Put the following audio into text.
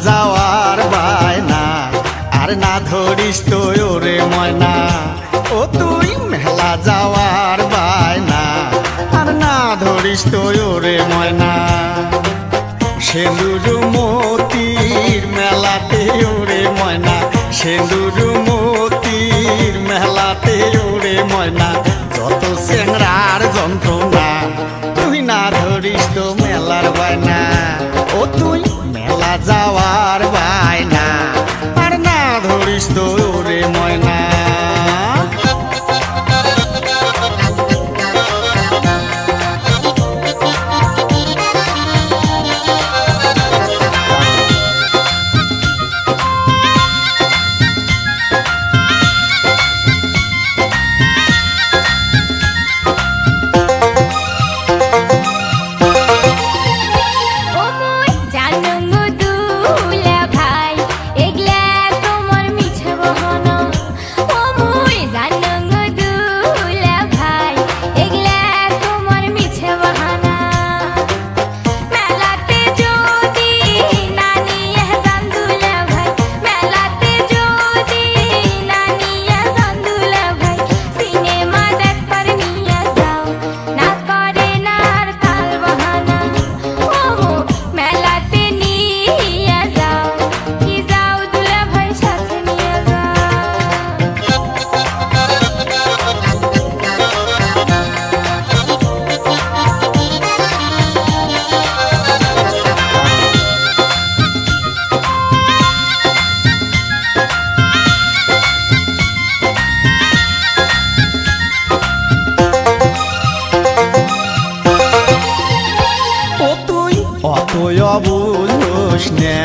যাওয়ার বায়না আর না ধরিস তো ওরে ময়না ও তুই মেলা যাওয়ার বায়না আর না ধরিস তো ওরে ময়না সেন্দুর মতির মেলাতে ওরে ময়না সেন্দুর মতির মেলাতে ওরে ময়না যত চেংড়ার যন্ত্রণা তুই না ধরিস তো মেলার বায়না ও তুই মেলা যাওয়ার বায়না আর না ধরিস তো ওরে ময়না অতই অবুঝোস না